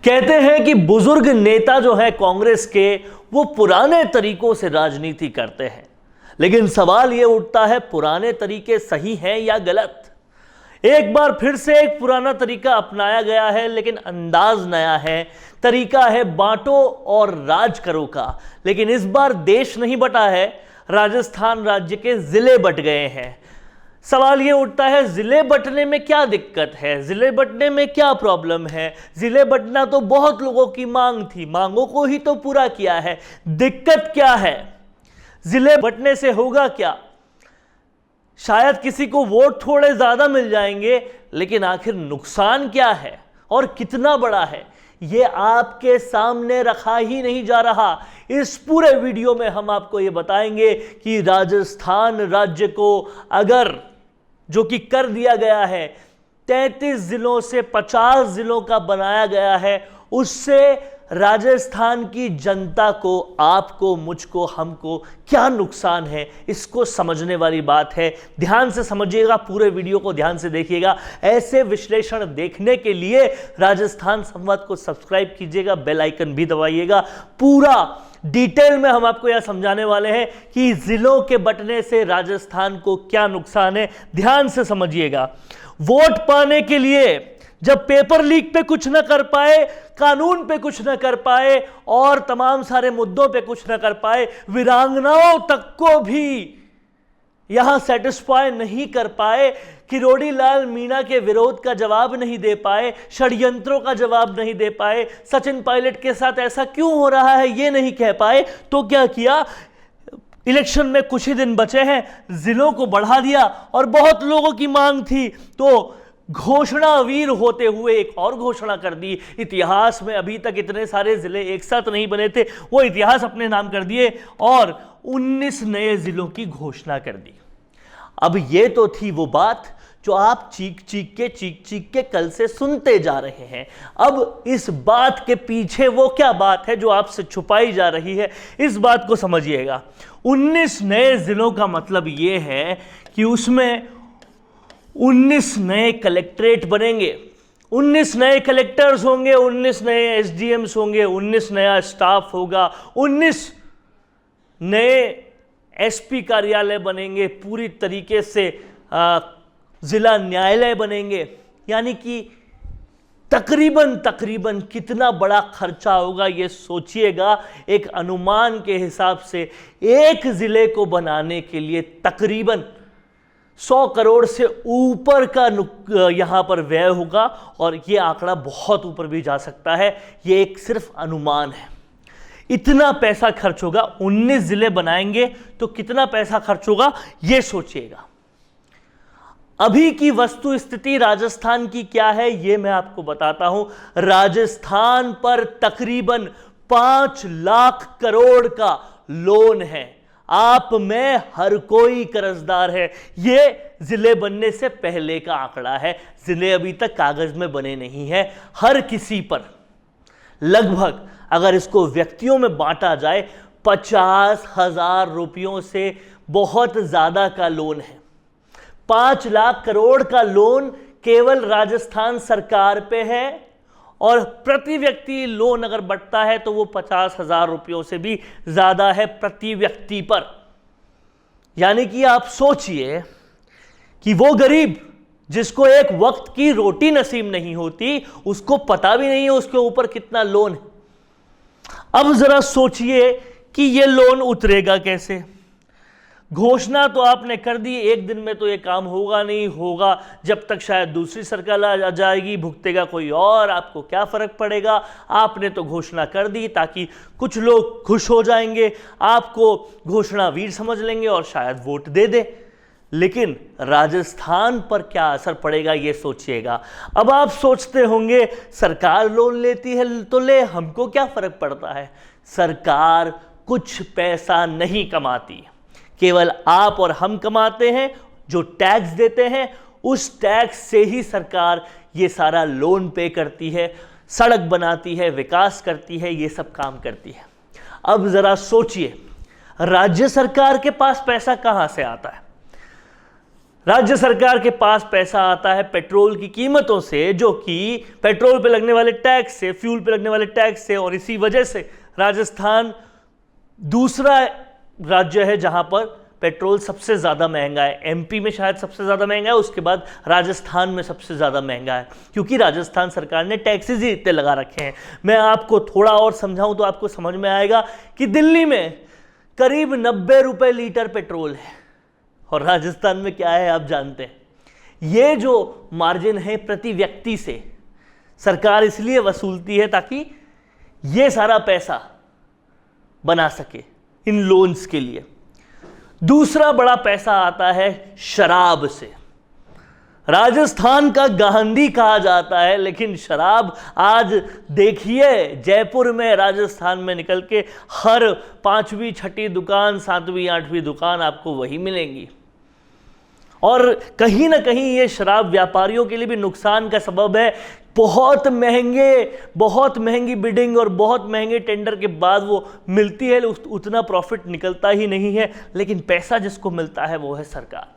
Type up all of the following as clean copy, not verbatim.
कहते हैं कि बुजुर्ग नेता जो है कांग्रेस के, वो पुराने तरीकों से राजनीति करते हैं, लेकिन सवाल यह उठता है पुराने तरीके सही हैं या गलत। एक बार फिर से एक पुराना तरीका अपनाया गया है, लेकिन अंदाज नया है। तरीका है बांटो और राज करो का, लेकिन इस बार देश नहीं बटा है, राजस्थान राज्य के जिले बट गए हैं। सवाल ये उठता है जिले बंटने में क्या दिक्कत है, जिले बंटने में क्या प्रॉब्लम है। जिले बंटना तो बहुत लोगों की मांग थी, मांगों को ही तो पूरा किया है, दिक्कत क्या है, जिले बंटने से होगा क्या। शायद किसी को वोट थोड़े ज्यादा मिल जाएंगे, लेकिन आखिर नुकसान क्या है और कितना बड़ा है, ये आपके सामने रखा ही नहीं जा रहा। इस पूरे वीडियो में हम आपको ये बताएंगे कि राजस्थान राज्य को अगर जो कि कर दिया गया है, 33 जिलों से 50 जिलों का बनाया गया है, उससे राजस्थान की जनता को, आपको, मुझको, हमको क्या नुकसान है, इसको समझने वाली बात है। ध्यान से समझिएगा, पूरे वीडियो को ध्यान से देखिएगा। ऐसे विश्लेषण देखने के लिए राजस्थान संवाद को सब्सक्राइब कीजिएगा, बेल आइकन भी दबाइएगा। पूरा डिटेल में हम आपको यह समझाने वाले हैं कि जिलों के बंटने से राजस्थान को क्या नुकसान है। ध्यान से समझिएगा। वोट पाने के लिए जब पेपर लीक पे कुछ ना कर पाए, कानून पे कुछ ना कर पाए और तमाम सारे मुद्दों पे कुछ ना कर पाए, वीरांगनाओं तक को भी यहां सेटिस्फाई नहीं कर पाए, किरोड़ी लाल मीणा के विरोध का जवाब नहीं दे पाए, षड्यंत्रों का जवाब नहीं दे पाए, सचिन पायलट के साथ ऐसा क्यों हो रहा है ये नहीं कह पाए, तो क्या किया, इलेक्शन में कुछ ही दिन बचे हैं, जिलों को बढ़ा दिया। और बहुत लोगों की मांग थी तो घोषणा वीर होते हुए एक और घोषणा कर दी। इतिहास में अभी तक इतने सारे जिले एक साथ नहीं बने थे, वो इतिहास अपने नाम कर दिए और 19 नए जिलों की घोषणा कर दी। अब ये तो थी वो बात जो आप चीख चीख के कल से सुनते जा रहे हैं। अब इस बात के पीछे वो क्या बात है जो आपसे छुपाई जा रही है, इस बात को समझिएगा। 19 नए जिलों का मतलब ये है कि उसमें 19 नए कलेक्ट्रेट बनेंगे, 19 नए कलेक्टर्स होंगे, 19 नए एसडीएम्स होंगे, 19 नया स्टाफ होगा, 19 नए एसपी कार्यालय बनेंगे, पूरी तरीके से जिला न्यायालय बनेंगे। यानी कि तकरीबन कितना बड़ा खर्चा होगा ये सोचिएगा। एक अनुमान के हिसाब से एक जिले को बनाने के लिए तकरीबन 100 करोड़ से ऊपर का यहां पर व्यय होगा और यह आंकड़ा बहुत ऊपर भी जा सकता है। यह एक सिर्फ अनुमान है। इतना पैसा खर्च होगा, 19 जिले बनाएंगे तो कितना पैसा खर्च होगा यह सोचिएगा। अभी की वस्तु स्थिति राजस्थान की क्या है यह मैं आपको बताता हूं। राजस्थान पर तकरीबन 5 लाख करोड़ का लोन है। आप में हर कोई कर्जदार है। यह जिले बनने से पहले का आंकड़ा है, जिले अभी तक कागज में बने नहीं है। हर किसी पर लगभग, अगर इसको व्यक्तियों में बांटा जाए, 50,000 रुपयों से बहुत ज्यादा का लोन है। 5 लाख करोड़ का लोन केवल राजस्थान सरकार पे है और प्रति व्यक्ति लोन अगर बढ़ता है तो वो 50,000 रुपयों से भी ज्यादा है प्रति व्यक्ति पर। यानी कि आप सोचिए कि वो गरीब जिसको एक वक्त की रोटी नसीब नहीं होती, उसको पता भी नहीं है उसके ऊपर कितना लोन है। अब जरा सोचिए कि ये लोन उतरेगा कैसे। घोषणा तो आपने कर दी, एक दिन में तो ये काम होगा नहीं, होगा जब तक शायद दूसरी सरकार आ जाएगी, भुगतेगा कोई और, आपको क्या फर्क पड़ेगा। आपने तो घोषणा कर दी ताकि कुछ लोग खुश हो जाएंगे, आपको घोषणा वीर समझ लेंगे और शायद वोट दे दे। लेकिन राजस्थान पर क्या असर पड़ेगा ये सोचिएगा। अब आप सोचते होंगे सरकार लोन लेती है तो ले, हमको क्या फर्क पड़ता है। सरकार कुछ पैसा नहीं कमाती, केवल आप और हम कमाते हैं। जो टैक्स देते हैं उस टैक्स से ही सरकार ये सारा लोन पे करती है, सड़क बनाती है, विकास करती है, ये सब काम करती है। अब जरा सोचिए राज्य सरकार के पास पैसा कहां से आता है। राज्य सरकार के पास पैसा आता है पेट्रोल की कीमतों से, जो कि पेट्रोल पे लगने वाले टैक्स से, फ्यूल पे लगने वाले टैक्स से, और इसी वजह से राजस्थान दूसरा राज्य है जहां पर पेट्रोल सबसे ज़्यादा महंगा है। एमपी में शायद सबसे ज़्यादा महंगा है, उसके बाद राजस्थान में सबसे ज़्यादा महंगा है, क्योंकि राजस्थान सरकार ने टैक्सेस ही इतने लगा रखे हैं। मैं आपको थोड़ा और समझाऊं तो आपको समझ में आएगा कि दिल्ली में करीब 90 रुपए लीटर पेट्रोल है और राजस्थान में क्या है आप जानते हैं। ये जो मार्जिन है प्रति व्यक्ति से सरकार इसलिए वसूलती है ताकि ये सारा पैसा बना सके इन लोन्स के लिए। दूसरा बड़ा पैसा आता है शराब से। राजस्थान का गांधी कहा जाता है, लेकिन शराब आज देखिए जयपुर में, राजस्थान में निकल के हर 5वीं 6ठी दुकान, 7वीं 8वीं दुकान आपको वही मिलेंगी। और कहीं ना कहीं ये शराब व्यापारियों के लिए भी नुकसान का सबब है। बहुत महंगी बिडिंग और बहुत महंगे टेंडर के बाद वो मिलती है, उतना प्रॉफिट निकलता ही नहीं है, लेकिन पैसा जिसको मिलता है वो है सरकार।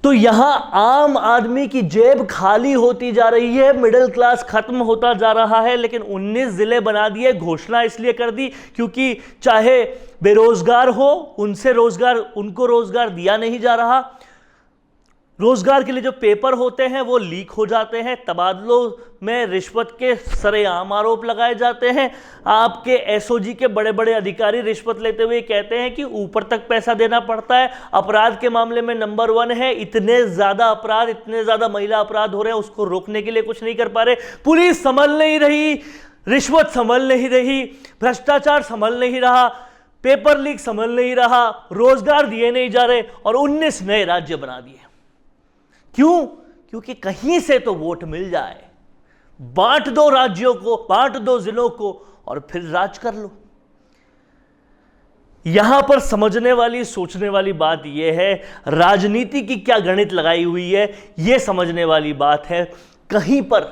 तो यहां आम आदमी की जेब खाली होती जा रही है, मिडिल क्लास खत्म होता जा रहा है। लेकिन 19 जिले बना दिए, घोषणा इसलिए कर दी क्योंकि चाहे बेरोजगार हो उनको रोजगार दिया नहीं जा रहा। रोजगार के लिए जो पेपर होते हैं वो लीक हो जाते हैं, तबादलों में रिश्वत के सरेआम आरोप लगाए जाते हैं। आपके एसओजी के बड़े बड़े अधिकारी रिश्वत लेते हुए कहते हैं कि ऊपर तक पैसा देना पड़ता है। अपराध के मामले में नंबर 1 है, इतने ज्यादा अपराध, इतने ज्यादा महिला अपराध हो रहे हैं, उसको रोकने के लिए कुछ नहीं कर पा रहे। पुलिस संभल नहीं रही, रिश्वत संभल नहीं रही, भ्रष्टाचार संभल नहीं रहा, पेपर लीक संभल नहीं रहा, रोजगार दिए नहीं जा रहे, और 19 नए राज्य बना दिए। क्यों? क्योंकि कहीं से तो वोट मिल जाए, बांट दो राज्यों को, बांट दो जिलों को और फिर राज कर लो। यहां पर समझने वाली, सोचने वाली बात यह है, राजनीति की क्या गणित लगाई हुई है, यह समझने वाली बात है। कहीं पर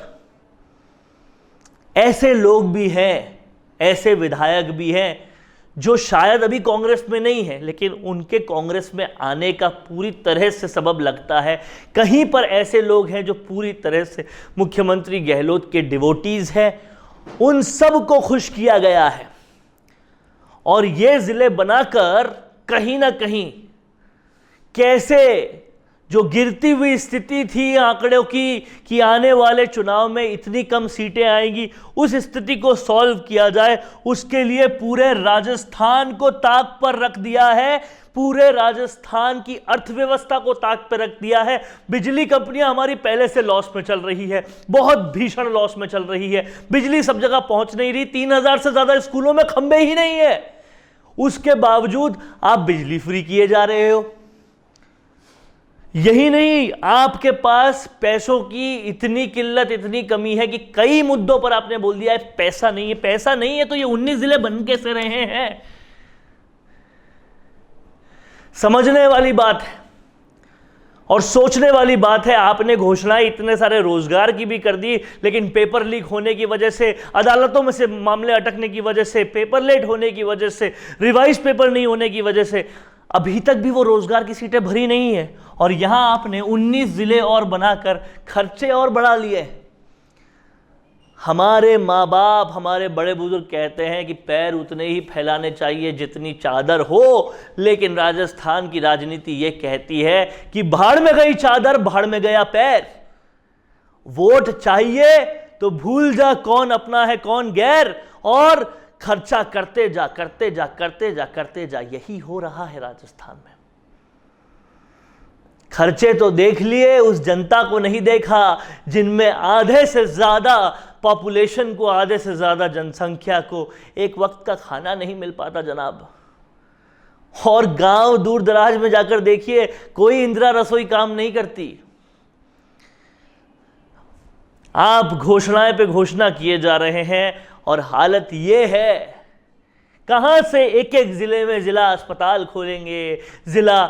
ऐसे लोग भी हैं, ऐसे विधायक भी हैं जो शायद अभी कांग्रेस में नहीं है, लेकिन उनके कांग्रेस में आने का पूरी तरह से सबब लगता है। कहीं पर ऐसे लोग हैं जो पूरी तरह से मुख्यमंत्री गहलोत के डिवोटीज हैं। उन सब को खुश किया गया है और ये जिले बनाकर कहीं ना कहीं कैसे जो गिरती हुई स्थिति थी आंकड़ों की कि आने वाले चुनाव में इतनी कम सीटें आएंगी, उस स्थिति को सॉल्व किया जाए, उसके लिए पूरे राजस्थान को ताक पर रख दिया है। पूरे राजस्थान की अर्थव्यवस्था को ताक पर रख दिया है। बिजली कंपनियां हमारी पहले से लॉस में चल रही है, बहुत भीषण लॉस में चल रही है। बिजली सब जगह पहुंच नहीं रही, 3000 से ज्यादा स्कूलों में खंभे ही नहीं है। उसके बावजूद आप बिजली फ्री किए जा रहे हो। यही नहीं, आपके पास पैसों की इतनी किल्लत, इतनी कमी है कि कई मुद्दों पर आपने बोल दिया है पैसा नहीं है। पैसा नहीं है तो ये 19 जिले बन कैसे रहे हैं? समझने वाली बात है और सोचने वाली बात है। आपने घोषणाएं इतने सारे रोजगार की भी कर दी, लेकिन पेपर लीक होने की वजह से, अदालतों में से मामले अटकने की वजह से, पेपर लेट होने की वजह से, रिवाइज पेपर नहीं होने की वजह से अभी तक भी वो रोजगार की सीटें भरी नहीं है। और यहां आपने 19 जिले और बनाकर खर्चे और बढ़ा लिए। हमारे माँ बाप, हमारे बड़े बुजुर्ग कहते हैं कि पैर उतने ही फैलाने चाहिए जितनी चादर हो, लेकिन राजस्थान की राजनीति ये कहती है कि भाड़ में गई चादर, भाड़ में गया पैर। वोट चाहिए तो भूल जा कौन अपना है कौन गैर, और खर्चा करते जा, करते जा, करते जा, करते जा। यही हो रहा है राजस्थान में। खर्चे तो देख लिए, उस जनता को नहीं देखा जिनमें आधे से ज्यादा पॉपुलेशन को, आधे से ज्यादा जनसंख्या को एक वक्त का खाना नहीं मिल पाता जनाब। और गांव दूर दराज में जाकर देखिए, कोई इंदिरा रसोई काम नहीं करती। आप घोषणाएं पे घोषणा किए जा रहे हैं और हालत ये है, कहां से एक एक जिले में जिला अस्पताल खोलेंगे, जिला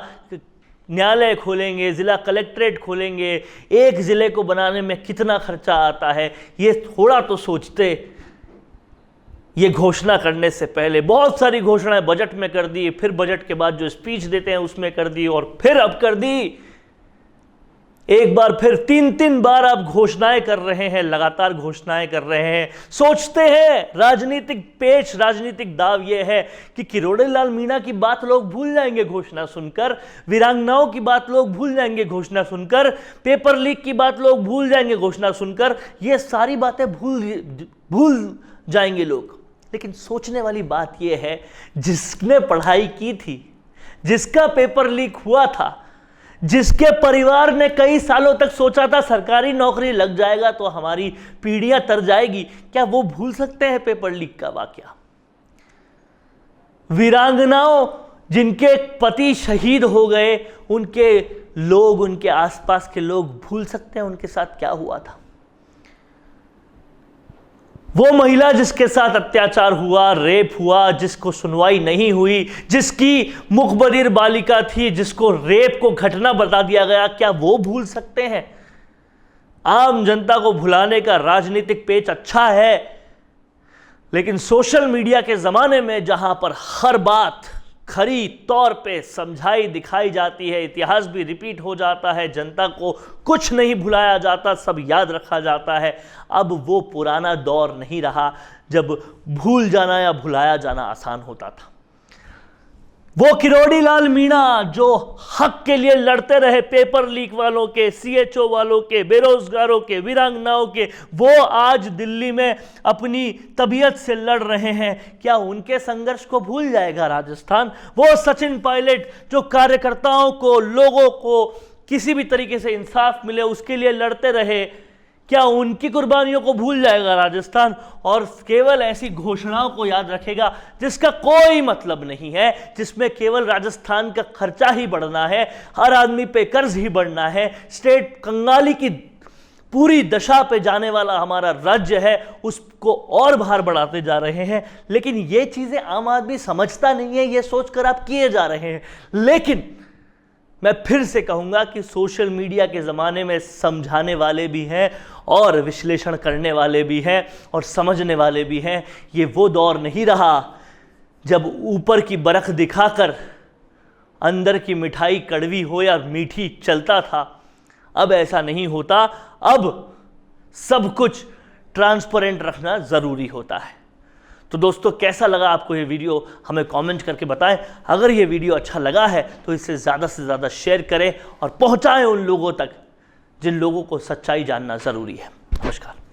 न्यायालय खोलेंगे, जिला कलेक्ट्रेट खोलेंगे। एक जिले को बनाने में कितना खर्चा आता है, ये थोड़ा तो सोचते। ये घोषणा करने से पहले बहुत सारी घोषणाएं बजट में कर दी, फिर बजट के बाद जो स्पीच देते हैं उसमें कर दी, और फिर अब कर दी। एक बार फिर 3-3 बार आप घोषणाएं कर रहे हैं, लगातार घोषणाएं कर रहे हैं। सोचते हैं राजनीतिक पेच, राजनीतिक दाव यह है कि किरोड़ी लाल मीणा की बात लोग भूल जाएंगे घोषणा सुनकर, वीरांगनाओं की बात लोग भूल जाएंगे घोषणा सुनकर, पेपर लीक की बात लोग भूल जाएंगे घोषणा सुनकर, ये सारी बातें भूल जाएंगे लोग। लेकिन सोचने वाली बात यह है, जिसने पढ़ाई की थी, जिसका पेपर लीक हुआ था, जिसके परिवार ने कई सालों तक सोचा था सरकारी नौकरी लग जाएगा तो हमारी पीढ़ियां तर जाएगी, क्या वो भूल सकते हैं पेपर लीक का वाकया? वीरांगनाओं जिनके पति शहीद हो गए, उनके लोग, उनके आसपास के लोग भूल सकते हैं उनके साथ क्या हुआ था? वो महिला जिसके साथ अत्याचार हुआ, रेप हुआ, जिसको सुनवाई नहीं हुई, जिसकी मुखबधिर बालिका थी, जिसको रेप को घटना बता दिया गया, क्या वो भूल सकते हैं? आम जनता को भुलाने का राजनीतिक पेच अच्छा है, लेकिन सोशल मीडिया के जमाने में जहां पर हर बात खरी तौर पे समझाई दिखाई जाती है, इतिहास भी रिपीट हो जाता है, जनता को कुछ नहीं भुलाया जाता, सब याद रखा जाता है। अब वो पुराना दौर नहीं रहा जब भूल जाना या भुलाया जाना आसान होता था। वो किरोड़ी लाल मीणा जो हक के लिए लड़ते रहे, पेपर लीक वालों के, सीएचओ वालों के, बेरोजगारों के, वीरांगनाओं के, वो आज दिल्ली में अपनी तबीयत से लड़ रहे हैं। क्या उनके संघर्ष को भूल जाएगा राजस्थान? वो सचिन पायलट जो कार्यकर्ताओं को, लोगों को किसी भी तरीके से इंसाफ मिले उसके लिए लड़ते रहे, क्या उनकी कुर्बानियों को भूल जाएगा राजस्थान और केवल ऐसी घोषणाओं को याद रखेगा जिसका कोई मतलब नहीं है, जिसमें केवल राजस्थान का खर्चा ही बढ़ना है, हर आदमी पे कर्ज ही बढ़ना है, स्टेट कंगाली की पूरी दशा पे जाने वाला हमारा राज्य है, उसको और भार बढ़ाते जा रहे हैं। लेकिन ये चीजें आम आदमी समझता नहीं है, ये सोचकर आप किए जा रहे हैं। लेकिन मैं फिर से कहूंगा कि सोशल मीडिया के ज़माने में समझाने वाले भी हैं और विश्लेषण करने वाले भी हैं और समझने वाले भी हैं। ये वो दौर नहीं रहा जब ऊपर की बरख दिखाकर अंदर की मिठाई कड़वी हो या मीठी चलता था। अब ऐसा नहीं होता, अब सब कुछ ट्रांसपेरेंट रखना ज़रूरी होता है। तो दोस्तों, कैसा लगा आपको ये वीडियो, हमें कमेंट करके बताएं। अगर ये वीडियो अच्छा लगा है तो इसे ज़्यादा से ज़्यादा शेयर करें और पहुंचाएं उन लोगों तक जिन लोगों को सच्चाई जानना ज़रूरी है। नमस्कार।